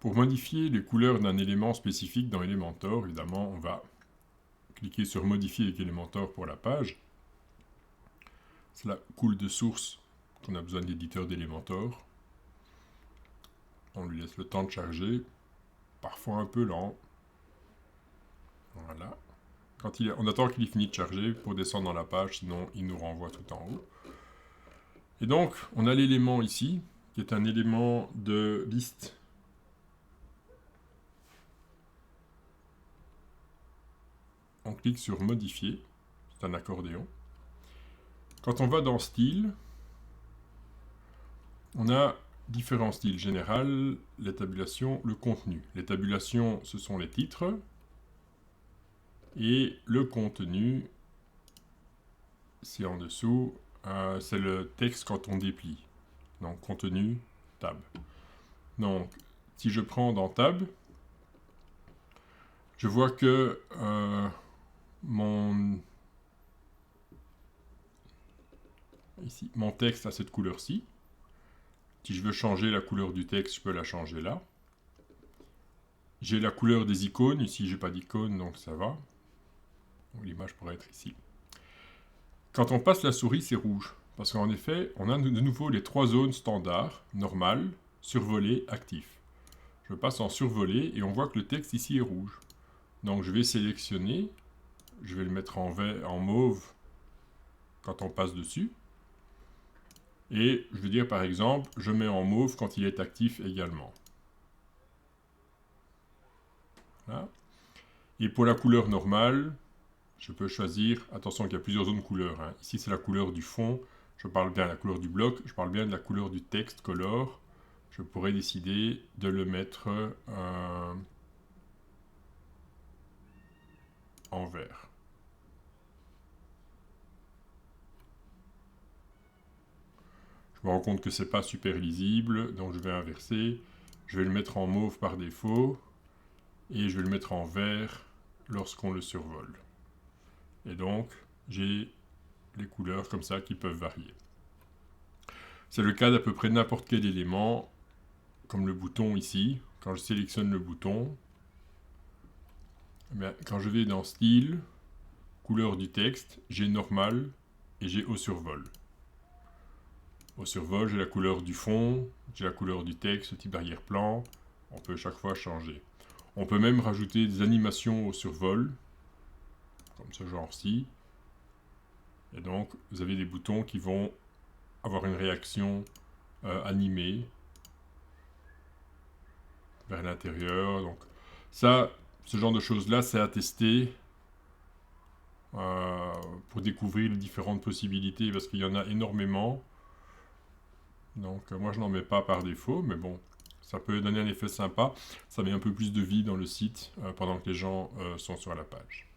Pour modifier les couleurs d'un élément spécifique dans Elementor, évidemment, on va cliquer sur Modifier avec Elementor pour la page. C'est la cool de source qu'on a besoin d'éditeur d'Elementor. On lui laisse le temps de charger, parfois un peu lent. Voilà. On attend qu'il ait fini de charger pour descendre dans la page, sinon il nous renvoie tout en haut. Et donc, on a l'élément ici, qui est un élément de liste. On clique sur Modifier, c'est un accordéon. Quand on va dans Style, on a différents styles. Général, les tabulations, le contenu. Les tabulations, ce sont les titres. Et le contenu, ici en dessous, c'est le texte quand on déplie. Donc, contenu, tab. Donc, si je prends dans tab, je vois que mon texte a cette couleur-ci. Si je veux changer la couleur du texte, je peux la changer là. J'ai la couleur des icônes. Ici, j'ai pas d'icône, donc ça va. L'image pourrait être ici. Quand on passe la souris, c'est rouge. Parce qu'en effet, on a de nouveau les trois zones standards, normal, survolé, actif. Je passe en survolé et on voit que le texte ici est rouge. Donc je vais sélectionner, je vais le mettre en mauve quand on passe dessus. Et je veux dire par exemple, je mets en mauve quand il est actif également. Voilà. Et pour la couleur normale, je peux choisir, attention qu'il y a plusieurs zones couleurs. Hein. Ici c'est la couleur du fond, je parle bien de la couleur du bloc, je parle bien de la couleur du texte, color. Je pourrais décider de le mettre en vert. Je me rends compte que c'est pas super lisible, donc je vais inverser. Je vais le mettre en mauve par défaut, et je vais le mettre en vert lorsqu'on le survole. Et donc, j'ai les couleurs comme ça qui peuvent varier. C'est le cas d'à peu près n'importe quel élément, comme le bouton ici. Quand je sélectionne le bouton, quand je vais dans Style, couleur du texte, j'ai Normal et j'ai Au survol. Au survol, j'ai la couleur du fond, j'ai la couleur du texte, type arrière-plan. On peut chaque fois changer. On peut même rajouter des animations au survol, comme ce genre-ci. Et donc, vous avez des boutons qui vont avoir une réaction animée vers l'intérieur. Donc, ça, ce genre de choses-là, c'est à tester pour découvrir les différentes possibilités, parce qu'il y en a énormément. Donc, moi, je n'en mets pas par défaut, mais bon, ça peut donner un effet sympa. Ça met un peu plus de vie dans le site pendant que les gens sont sur la page.